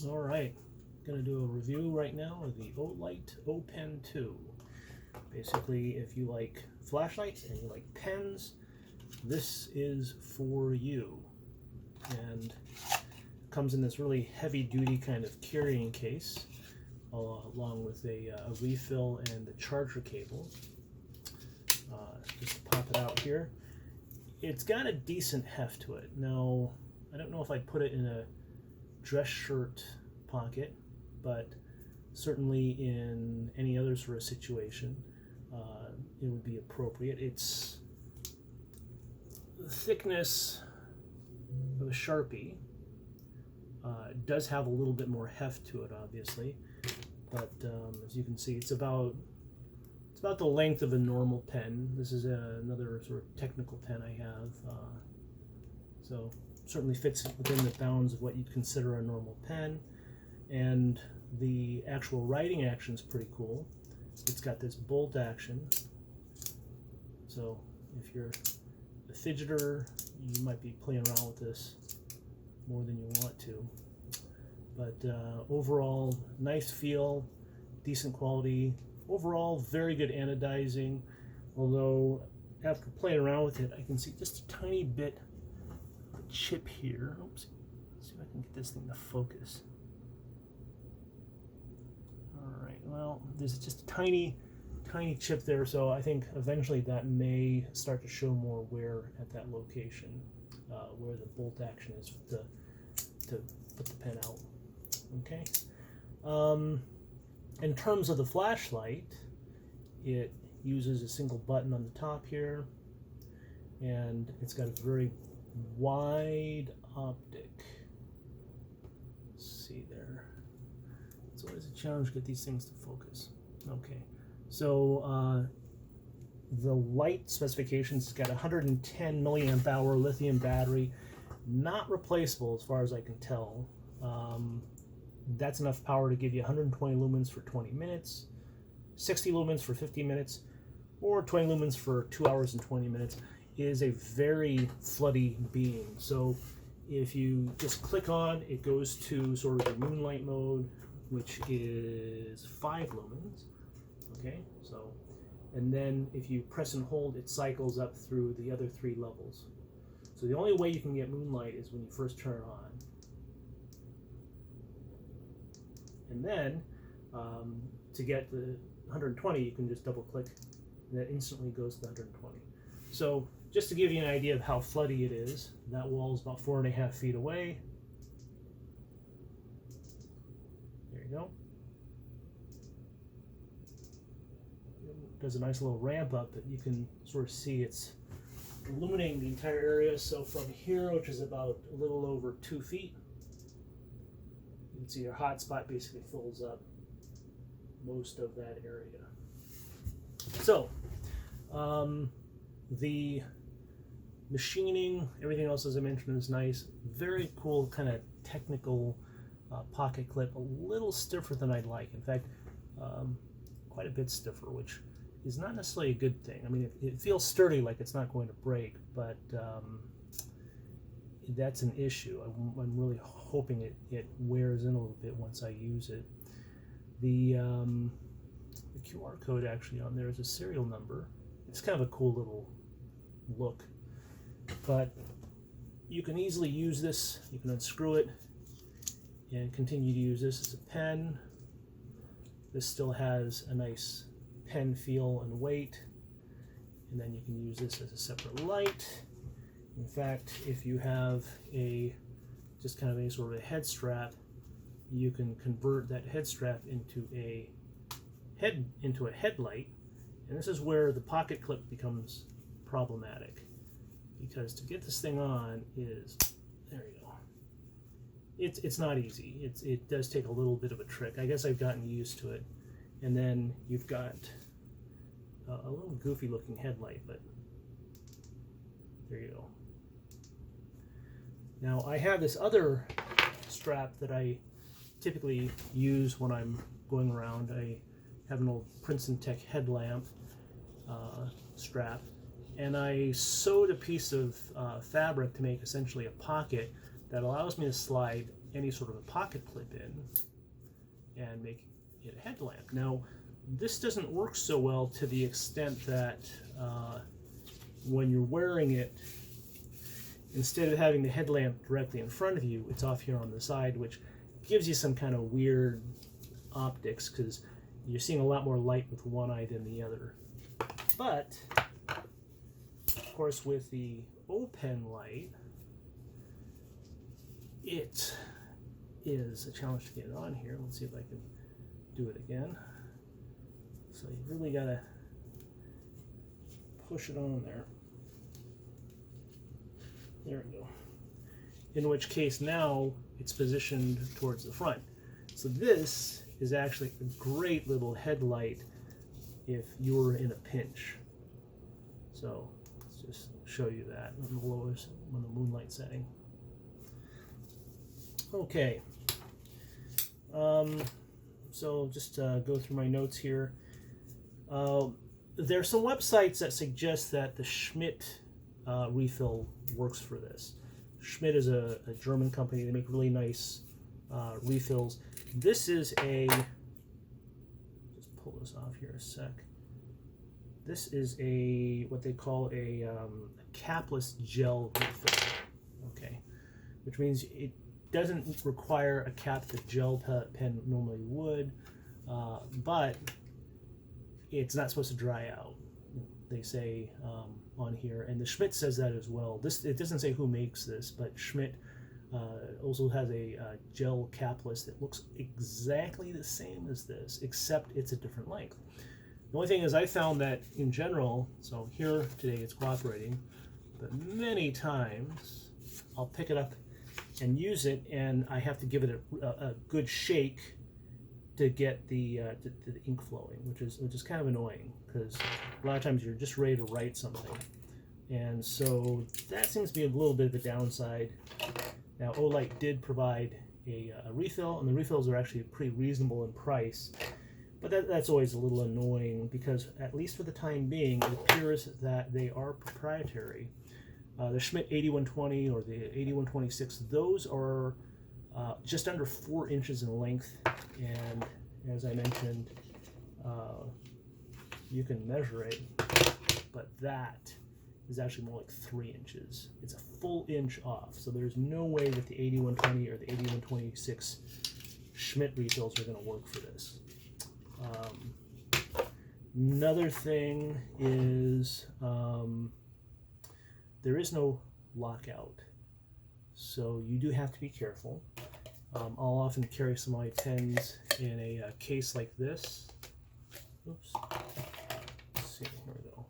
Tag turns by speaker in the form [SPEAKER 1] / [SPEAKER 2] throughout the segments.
[SPEAKER 1] All right, going to do a review right now of the Olight oPen 2. Basically, if you like flashlights and you like pens, this is for you. And it comes in this really heavy-duty kind of carrying case, along with a refill and the charger cable. Just pop it out here. It's got a decent heft to it. Now, I don't know if I'd put it in a dress shirt pocket, but certainly in any other sort of situation, it would be appropriate. It's the thickness of a Sharpie. It does have a little bit more heft to it, obviously, but as you can see, it's about the length of a normal pen. This is another sort of technical pen I have, so certainly fits within the bounds of what you'd consider a normal pen. And the actual writing action is pretty cool. It's got this bolt action, so if you're a fidgeter, you might be playing around with this more than you want to. But overall, nice feel, decent quality. Overall, very good anodizing, although after playing around with it, I can see just a tiny bit of a chip here. Oops. Let's see if I can get this thing to focus. All right, well, there's just a tiny chip there, so I think eventually that may start to show more wear at that location, where the bolt action is to put the pen out. Okay. In terms of the flashlight, it uses a single button on the top here, and it's got a very wide optic. Let's see there. It's always a challenge to get these things to focus. Okay, so the light specifications got a 110 milliamp hour lithium battery, not replaceable as far as I can tell. That's enough power to give you 120 lumens for 20 minutes, 60 lumens for 50 minutes, or 20 lumens for 2 hours and 20 minutes. It is a very floody beam. So if you just click on, it goes to sort of the Moonlight mode, which is 5 lumens. Okay, so, and then if you press and hold, it cycles up through the other 3 levels. So the only way you can get Moonlight is when you first turn it on. And then to get the 120, you can just double click, and that instantly goes to the 120. So just to give you an idea of how floody it is, that wall is about 4.5 feet away. There you go. It does a nice little ramp up that you can sort of see it's illuminating the entire area. So from here, which is about a little over 2 feet, you can see your hotspot basically fills up most of that area. So the machining, everything else as I mentioned is nice. Very cool kind of technical pocket clip, a little stiffer than I'd like. In fact, quite a bit stiffer, which is not necessarily a good thing. I mean, it feels sturdy, like it's not going to break, but that's an issue. I'm really hoping it wears in a little bit once I use it. The QR code actually on there is a serial number. It's kind of a cool little look, but you can easily use this. You can unscrew it and continue to use this as a pen. This still has a nice pen feel and weight, and then you can use this as a separate light. In fact, if you have just kind of a sort of a head strap, you can convert that head strap into a headlight, and this is where the pocket clip becomes problematic, because to get this thing on is, there you go, it's not easy. It does take a little bit of a trick. I guess I've gotten used to it. And then you've got a little goofy looking headlight, but there you go. Now I have this other strap that I typically use when I'm going around. I have an old Princeton Tech headlamp strap, and I sewed a piece of fabric to make essentially a pocket that allows me to slide any sort of a pocket clip in and make it a headlamp. Now, this doesn't work so well to the extent that when you're wearing it, instead of having the headlamp directly in front of you, it's off here on the side, which gives you some kind of weird optics because you're seeing a lot more light with one eye than the other. But, of course, with the oPen light, it is a challenge to get it on here. Let's see if I can do it again. So you really got to push it on there. There we go. In which case now it's positioned towards the front. So this is actually a great little headlight if you're in a pinch. So let's just show you that on the lowest, on the Moonlight setting. Okay. So just go through my notes here. There are some websites that suggest that the Schmidt refill works for this. Schmidt is a German company. They make really nice refills. This is a, just pull this off here a sec. This is a, what they call a capless gel refill. Okay, which means it doesn't require a cap that gel pen normally would, but it's not supposed to dry out, they say on here, and the Schmidt says that as well. It doesn't say who makes this, but Schmidt also has a gel capless that looks exactly the same as this, except it's a different length. The only thing is I found that in general, so here today it's cooperating, but many times I'll pick it up and use it, and I have to give it a good shake to get the ink flowing, which is kind of annoying because a lot of times you're just ready to write something, and so that seems to be a little bit of a downside. Now, Olight did provide a refill, and the refills are actually pretty reasonable in price, but that's always a little annoying because, at least for the time being, it appears that they are proprietary. The Schmidt 8120 or the 8126, those are just under 4 inches in length, and as I mentioned, you can measure it, but that is actually more like 3 inches. It's a full inch off, so there's no way that the 8120 or the 8126 Schmidt refills are going to work for this. Another thing is there is no lockout, so you do have to be careful. I'll often carry some of my pens in a case like this. Oops. Let's see, here we go.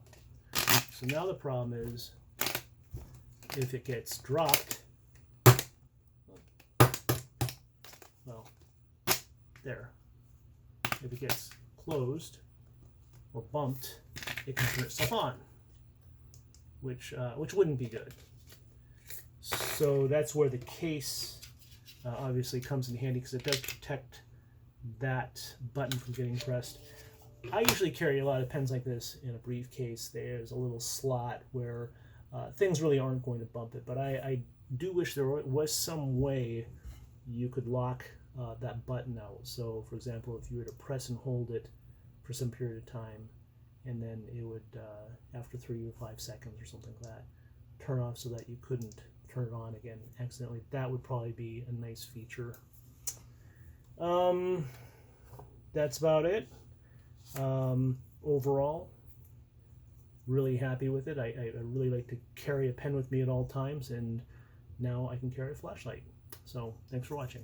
[SPEAKER 1] So now the problem is, if it gets dropped, well, there. If it gets closed or bumped, it can turn itself on, which wouldn't be good. So that's where the case obviously comes in handy, because it does protect that button from getting pressed. I usually carry a lot of pens like this in a briefcase. There's a little slot where things really aren't going to bump it, but I do wish there was some way you could lock that button out. So, for example, if you were to press and hold it for some period of time, and then it would, after 3 or 5 seconds or something like that, turn off so that you couldn't turn it on again accidentally. That would probably be a nice feature. That's about it. Overall, really happy with it. I really like to carry a pen with me at all times, and now I can carry a flashlight. So thanks for watching.